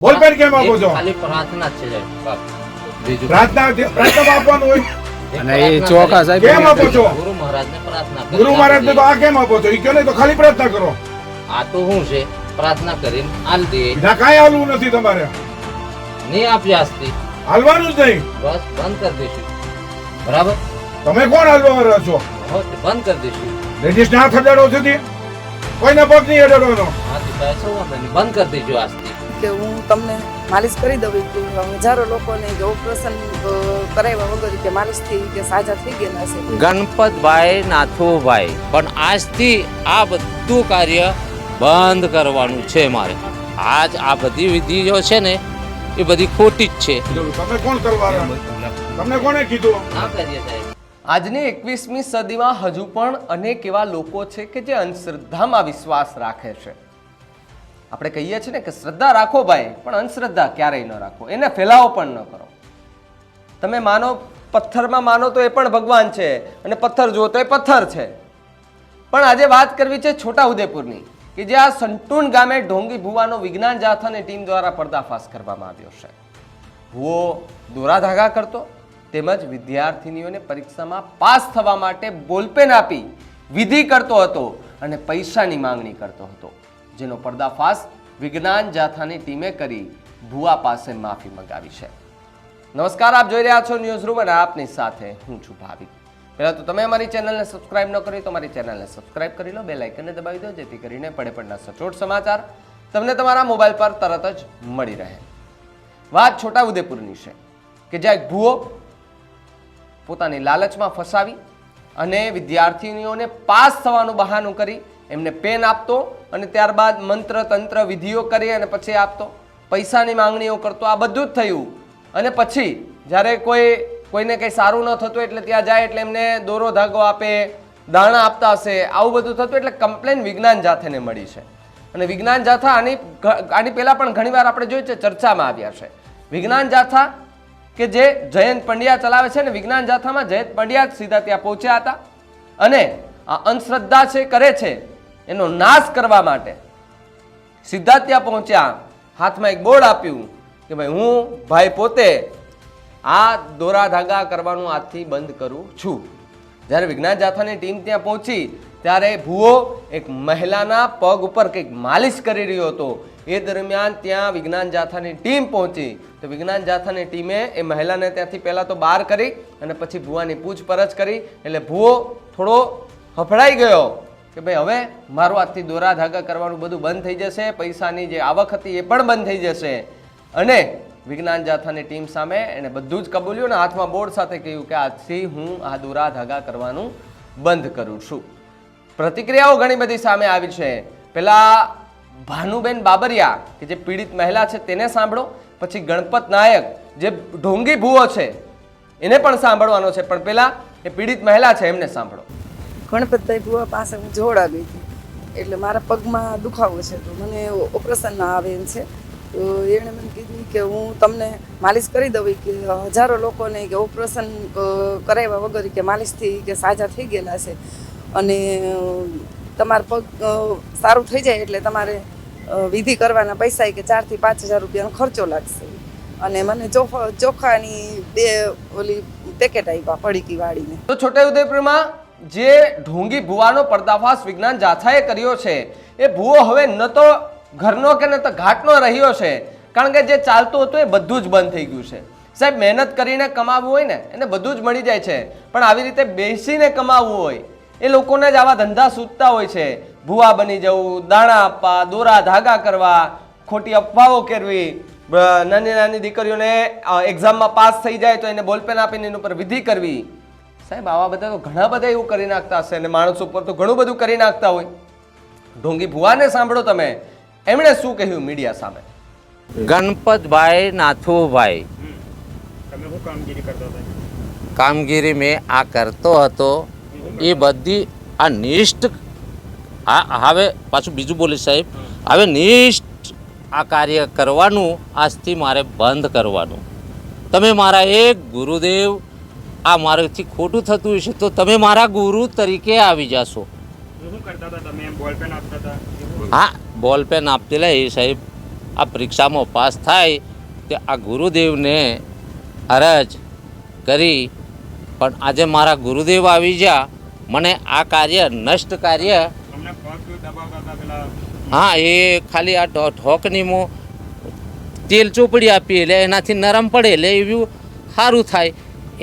Ball pen કેમ આપો છો? ખાલી પ્રાર્થના જ છે બાપ. બીજું પ્રાર્થના આપવાનું હોય અને એ ચોખા સાહેબ કેમ આપો છો? ગુરુ મહારાજને પ્રાર્થના કરી. ગુરુ મહારાજ ને તો આ કેમ આપો છો? ઈ કયો નહીં તો ખાલી પ્રાર્થના કરો. આ તો શું છે? પ્રાર્થના કરીને આલ દે. ના કાંઈ હાલવું નથી તમારે, નહીં આપ્યા આજથી હાલવાનું જ નહીં. બસ બંધ કરી દઈશું. બરાબર? તમે કોણ હાલવા વાળા છો? હો, તે બંધ કરી દઈશું. લેડીઝ ને હાથ અડાડો છો તે? કોઈના પગ નહીં અડાડવાનો. હા તો કાંઈ શું વાંધો નહીં. બંધ કરી દઈશું આજથી. કે હું તમને માલિશ કરી દઉં કે હજારો લોકોને કે ઓપરેશન કરાવ્યા વગર કે માલિશથી કે સાજા થઈ ગયેલા છે. ગણપતભાઈ નાથુભાઈ પણ આજથી આ બધું કાર્ય બંધ કરવાનું છે મારે. આજ આ બધી વિધિઓ છે ને એ બધી ખોટી જ છે. તમે કોણ કરવા? તમને કોણે કીધું? ના કરીએ સાહેબ. આજની 21મી સદીમાં હજુ પણ અનેક એવા લોકો છે કે જે અંધશ્રદ્ધામાં વિશ્વાસ રાખે છે. આપણે કહીએ છીએ ને કે શ્રદ્ધા રાખો ભાઈ, પણ અંધશ્રદ્ધા ક્યારેય ન રાખો, એને ફેલાવો પણ ન કરો. તમે માનો પથ્થરમાં માનો તો એ પણ ભગવાન છે, અને પથ્થર જુઓ તો એ પથ્થર છે. પણ આજે વાત કરવી છે છોટાઉદેપુરની, કે જે આ સંટૂન ગામે ઢોંગી ભુવાનો વિજ્ઞાન જાથાની ટીમ દ્વારા પર્દાફાશ કરવામાં આવ્યો છે. ભુવો દોરા ધાગા કરતો, તેમજ વિદ્યાર્થીનીઓને પરીક્ષામાં પાસ થવા માટે બોલપેન આપી વિધિ કરતો હતો અને પૈસાની માંગણી કરતો હતો, જેનો પર્દાફાશ વિજ્ઞાન જાથાની ટીમે કરી ભુવા પાસે માફી મંગાવી છે. નમસ્કાર, આપ જોઈ રહ્યા છો ન્યૂઝ રૂમ અને આપની સાથે હું છું ભાવિક. પહેલા તો તમે અમારી ચેનલને સબસ્ક્રાઇબ ન કરી તો અમારી ચેનલને સબસ્ક્રાઇબ કરી લો, બેલ આઇકનને દબાવી દો, જેથી કરીને પડે પડના સચોટ સમાચાર તમને તમારા મોબાઈલ પર તરત જ મળી રહે. વાત છોટાઉદેપુરની છે કે જ્યાં એક ભુવો પોતાની લાલચમાં ફસાવી અને વિદ્યાર્થીનીઓને પાસ થવાનું બહાનું કરી એમને પેન આપતો અને ત્યારબાદ મંત્ર તંત્ર વિધિઓ કરી અને પછી આપતો, પૈસાની માંગણીઓ કરતો. આ બધું જ થયું. અને પછી જ્યારે કોઈને કંઈ સારું ન થતું એટલે ત્યાં જાય એટલે એમને દોરો ધાગો આપે, દાણા આપતા હશે, આવું બધું થતું. એટલે કમ્પ્લેન વિજ્ઞાન જાથાને મળી છે. અને વિજ્ઞાન જાથા આની પહેલા પણ ઘણીવાર આપણે જોઈ છે, ચર્ચામાં આવ્યા છે. વિજ્ઞાન જાથા કે જે જયંત પંડ્યા ચલાવે છે ને, વિજ્ઞાન જાથામાં જયંત પંડ્યા જ સીધા ત્યાં પહોંચ્યા હતા અને આ અંધશ્રદ્ધા છે કરે છે એનો નાશ કરવા માટે સીધા ત્યાં પહોંચ્યા. હાથમાં એક બોર્ડ આપ્યું કે ભાઈ હું ભાઈ પોતે આ દોરા ધાગા કરવાનું આજથી બંધ કરું છું. જ્યારે વિજ્ઞાન જાથાની ટીમ ત્યાં પહોંચી ત્યારે ભુવો એક મહિલાના પગ ઉપર કંઈક માલિશ કરી રહ્યો હતો. એ દરમિયાન ત્યાં વિજ્ઞાન જાથાની ટીમ પહોંચી તો વિજ્ઞાન જાથાની ટીમે એ મહિલાને ત્યાંથી પહેલાં તો બહાર કરી અને પછી ભુવાની પૂછપરછ કરી. એટલે ભુવો થોડો હફડાઈ ગયો કે ભાઈ હવે મારું આજથી દોરા ધાગા કરવાનું બધું બંધ થઈ જશે, પૈસાની જે આવક હતી એ પણ બંધ થઈ જશે. અને વિજ્ઞાન જાથાની ટીમ સામે એને બધું જ કબૂલ્યું અને હાથમાં બોર્ડ સાથે કહ્યું કે આજથી હું આ દોરા ધાગા કરવાનું બંધ કરું છું. પ્રતિક્રિયાઓ ઘણી બધી સામે આવી છે. પેલા ભાનુબેન બાબરિયા કે જે પીડિત મહિલા છે તેને સાંભળો, પછી ગણપત નાયક જે ઢોંગી ભુવો છે એને પણ સાંભળવાનો છે. પણ પેલા એ પીડિત મહિલા છે એમને સાંભળો. ગણપતભાઈ ભુવા પાસે હું જોડા ગઈ હતી એટલે મારા પગમાં દુખાવો છે તો મને ઓપરેશન આવે એમ છે. તો એણે મને કીધું કે હું તમને માલિશ કરી દઉં કે હજારો લોકોને કે ઓપરેશન કરાવ્યા વગર કે માલિશથી કે સાજા થઈ ગયેલા છે અને તમારા પગ સારું થઈ જાય એટલે તમારે વિધિ કરવાના પૈસા કે 4,000 થી 5,000 રૂપિયાનો ખર્ચો લાગશે. અને મને ચોખાની 2 ઓલી પેકેટ આપ્યા પડીકી વાળીને. તો છોટાઉદેપુરમાં જે ઢોંગી ભુવાનો પર્દાફાશ વિજ્ઞાન જાથાએ કર્યો છે એ ભુવો હવે ન તો ઘરનો કે ન તો ઘાટનો રહ્યો છે. કારણ કે જે ચાલતું હતું એ બધું જ બંધ થઈ ગયું છે. સાહેબ, મહેનત કરીને કમાવવું હોય ને એને બધું જ મળી જાય છે, પણ આવી રીતે બેસીને કમાવવું હોય એ લોકોને જ આવા ધંધા સૂચતા હોય છે. ભુવા બની જવું, દાણા આપવા, દોરા ધાગા કરવા, ખોટી અફવાઓ કરવી, નાની નાની દીકરીઓને એક્ઝામમાં પાસ થઈ જાય તો એને બોલપેન આપીને એની ઉપર વિધિ કરવી. સાહેબ, આવા બધા તો ઘણા બધા એવું કરી નાખતા હશે અને માણસો ઉપર તો ઘણું બધું કરી નાખતા હોય. ઢોંગી ભુવાને સાંભળો તમે, એમણે શું કહ્યું મીડિયા સામે. ગણપતભાઈ નાથુભાઈ કામગીરી મેં આ કરતો હતો એ બધી આ નિષ્ઠ હવે પાછું બીજું બોલીશ સાહેબ, હવે નિષ્ઠ આ કાર્ય કરવાનું આજથી મારે બંધ કરવાનું. તમે મારા એક ગુરુદેવ, આ મારાથી ખોટું થતું હશે તો તમે મારા ગુરુ તરીકે આવી જશો. હા, બોલપેન આપતેલા એ સાહેબ આ પરીક્ષામાં પાસ થાય તે આ ગુરુદેવને અરજ કરી, પણ આજે મારા ગુરુદેવ આવી ગયા, મને આ કાર્ય નષ્ટ કાર્ય, હા એ ખાલી આ ઠોકનીમાં તેલ ચોપડી આપી એટલે એનાથી નરમ પડે એટલે એવું સારું થાય,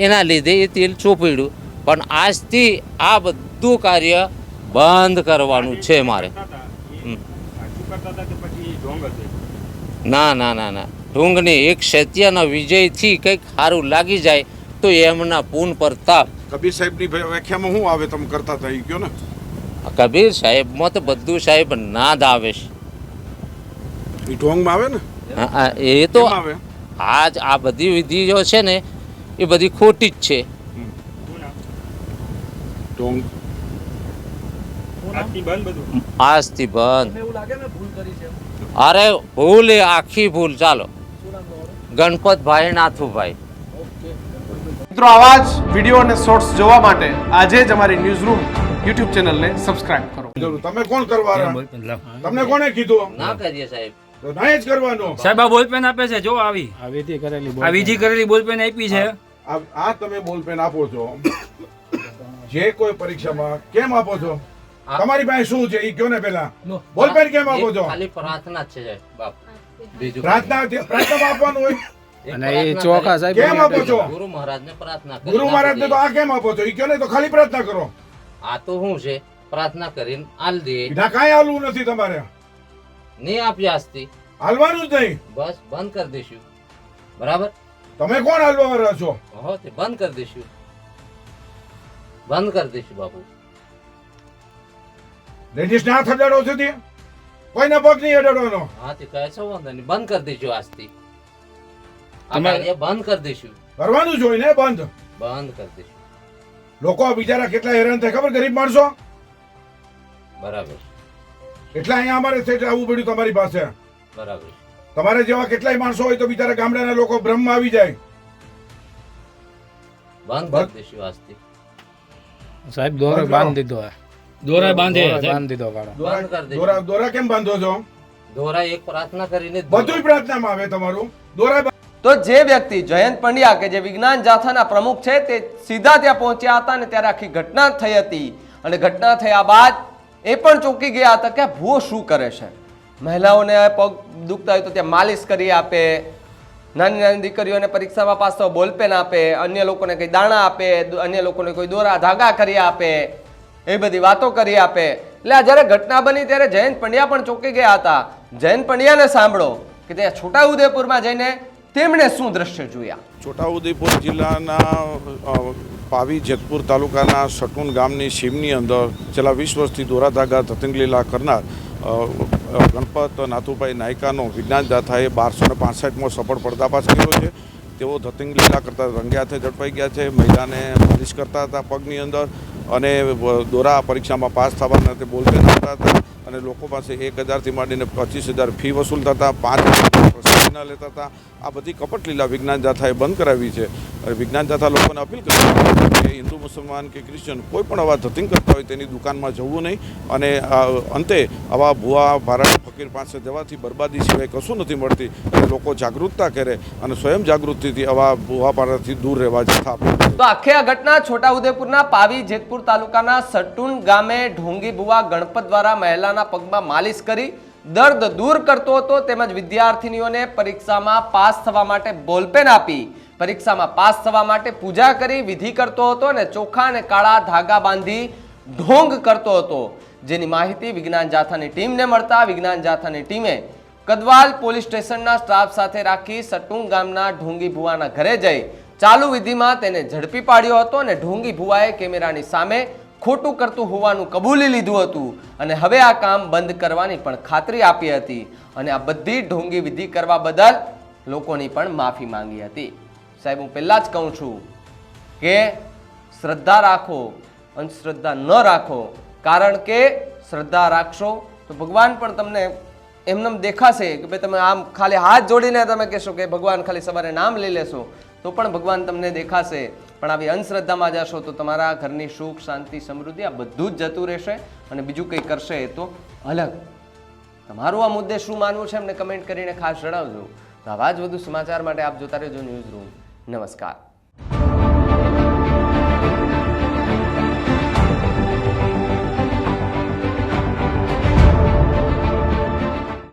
એના લીધે એ તેલ ચોપડ્યું. પણ આજથી આ બધું કાર્ય બંધ કરવાનું છે મારે. ના ના ના ના, ઢૂંગની એક સત્યના વિજયથી કંઈક સારું લાગી જાય તો એમના પૂન પ્રતાપ. કબીર સાહેબની વ્યાખ્યામાં શું આવે તમે કરતા હતા એ કયો ને? કબીર સાહેબમાં તો બધું સાહેબ નાદ આવે છે. એ ઢોંગમાં આવે ને? હા, એ તો કેમ આવે? આજ આ બધી વિધિઓ છે ને એ બધી ખોટી જ છે. ઢોંગ આજથી બંધ. અરે ભૂલ એ આખી ભૂલ. ચાલો, ગણપતભાઈ નાથુભાઈ. મિત્રો, આવા જ વિડીયો અને શોર્ટ્સ જોવા માટે આજે જ અમારી ન્યૂઝ રૂમ યુટ્યુબ ચેનલને સબસ્ક્રાઇબ કરો. તમે કોણ કરવાના? તમને કોણે કીધું? ના કરીએ સાહેબ, તો ના જ કરવાનું. સાહેબ આ બોલપેન આપે છે, જો આવી આ વિધિ કરેલી બોલપેન આપી છે. આ તમે બોલપેન આપો છો જે કોઈ પરીક્ષામાં કેમ આપો છો? તમારી પાસે શું છે એ કયો ને પેલા. બોલપેન કેમ આપો છો? ખાલી પ્રાર્થના જ છે સાહેબ, બાપ. બીજું પ્રાર્થના આપવાનું હોય. અને એ ચોખા સાહેબ કેમ આપો છો? ગુરુ મહારાજને પ્રાર્થના કરી. ગુરુ મહારાજને તો આ કેમ આપો છો એ કયો ને, તો ખાલી પ્રાર્થના કરો. આ તો શું છે, પ્રાર્થના કરીને આલ દે. ના, કાંઈ હાલવું નથી તમારે. નહીં આપ્યા આજથી હાલવાનું જ નહીં. બસ બંધ કરી દઈશું. બરાબર? તમે કોણ હાલવા વાળા છો? હો, તે બંધ કરી દઈશું. બંધ કરી દઈશું બાપુ. લેડીઝ ને હાથ અડાડો છો તે? કોઈને પગ નહીં અડાડવાનો. હા, તે કહે છે વાંધો નહીં, બંધ કરી દઈશું આજથી. આ કાર્ય બંધ કરી દઈશું. કરવાનું જ હોય ને બંધ. બંધ કરી દઈશું. લોકો બિચારા કેટલા હેરાન થાય ખબર? ગરીબ માણસો બરાબર એટલા અહીંયા અમારે છે આવવું પડ્યું તમારી પાસે. બરાબર. તમારે જેવા કેટલાય માણસો હોય તો બિચારા ગામડાના લોકો બ્રહ્મમાં આવી જાય. બંધ કરી દઈશું આજથી. સાહેબ દોરો બાંધી દીધો, દોરા બાંધે બાંધી દીધો. બંધ કરી દઈશું. દોરા કેમ બાંધો છો? દોરા એક પ્રાર્થના કરીને જ બધું પ્રાર્થનામાં આવે તમારું. દોરા તો જે વ્યક્તિ જયંત પંડ્યા કે જે વિજ્ઞાન જાથાના પ્રમુખ છે તે સીધા ત્યાં પહોંચ્યા હતા અને ત્યારે આખી ઘટના થઈ હતી. અને ઘટના થયા બાદ એ પણ ચોંકી ગયા હતા કે ભૂવો શું કરે છે. મહિલાઓને પગ દુખતા હોય તો ત્યાં માલિશ કરી આપે, નાની નાની દીકરીઓને પરીક્ષામાં પાસ થવા બોલપેન આપે, અન્ય લોકોને કંઈ દાણા આપે, અન્ય લોકોને કોઈ દોરા ધાગા કરી આપે, એ બધી વાતો કરી આપે. એટલે આ જ્યારે ઘટના બની ત્યારે જયંત પંડ્યા પણ ચોંકી ગયા હતા. જયંત પંડ્યાને સાંભળો કે ત્યાં છોટાઉદેપુરમાં જઈને તેમણે શું દ્રશ્ય જોયા. છોટાઉદેપુર જિલ્લાના પાવી જેતપુર તાલુકાના સટુન ગામની સીમની અંદર છેલ્લા 20 વર્ષથી દોરા ધાગા ધતિંગ લીલા કરનાર ગણપત નાથુભાઈ નાયકાનો વિજ્ઞાન જાથાએ 1265માં સફળ પર્દાફાશ કર્યો છે. તેઓ ધતિંગ લીલા કરતા રંગે હાથે ઝડપાઈ ગયા છે. મહિલાને માલિશ કરતા હતા પગની અંદર અને દોરા પરીક્ષામાં પાસ થવાના તે બોલપેન આપતા હતા અને લોકો પાસે 1000થી માંડીને 25,000 ફી વસૂલતા હતા, 5 પ્રસાદીના લેતા હતા. આ બધી કપટ લીલા વિજ્ઞાન જાથાએ બંધ કરાવી છે. વિજ્ઞાન જાથા લોકોને અપીલ કરી કે હિન્દુ મુસલમાન કે ક્રિશ્ચન કોઈ પણ આવા ધતિંગ કરતા હોય તેની દુકાનમાં જવું નહીં અને અંતે આવા ભુવા ભારાડી ફકીર પાસે જવાથી બરબાદી સિવાય કશું નથી મળતી. અને લોકો જાગૃતતા કરે અને સ્વયં જાગૃતિથી આવા ભુવા ભારાથી દૂર રહેવા જતા આપે. તો આખી આ ઘટના છોટાઉદેપુરના પાવી જેતપુર તાલુકાના સટુન ગામે ઢોંગી ભુવા ગણપત દ્વારા મહિલાના પગમાં માલિશ કરી દર્દ દૂર કરતો હતો. તેમજ વિદ્યાર્થીનીઓને પરીક્ષામાં પાસ થવા માટે બોલપેન આપી પરીક્ષામાં પાસ થવા માટે પૂજા કરી વિધિ કરતો હતો અને ચોખા અને કાળા ધાગા બાંધી ઢોંગ કરતો હતો. જેની માહિતી વિજ્ઞાન જાથાની ટીમને મળતા વિજ્ઞાન જાથાની ટીમે કદવાલ પોલીસ સ્ટેશનના સ્ટાફ સાથે રાખી સટુંગ ગામના ઢોંગી ભુવાના ઘરે જઈ ચાલુ વિધિમાં તેને ઝડપી પાડ્યો હતો અને ઢોંગી ભુવાએ કેમેરાની સામે ખોટું કરતું હોવાનું કબૂલી લીધું હતું અને હવે આ કામ બંધ કરવાની પણ ખાતરી આપી હતી અને આ બધી ઢોંગી વિધિ કરવા બદલ લોકોની પણ માફી માંગી હતી. સાહેબ, હું પહેલાં જ કહું છું કે શ્રદ્ધા રાખો, અંધશ્રદ્ધા ન રાખો. કારણ કે શ્રદ્ધા રાખશો તો ભગવાન પણ તમને એમને દેખાશે કે ભાઈ તમે આમ ખાલી હાથ જોડીને તમે કહેશો કે ભગવાન ખાલી સવારે નામ લઈ લેશો તો પણ ભગવાન તમને દેખાશે. પણ આવી અંધશ્રદ્ધામાં જશો તો તમારા ઘરની સુખ શાંતિ સમૃદ્ધિ આ બધું જ જતું રહેશે અને બીજું કંઈ કરશે એ તો અલગ. તમારું આ મુદ્દે શું માનવું છે એમને કમેન્ટ કરીને ખાસ જણાવજો. તો આવા જ વધુ સમાચાર માટે આપ જોતા રહેજો ન્યૂઝ રૂમ. નમસ્કાર.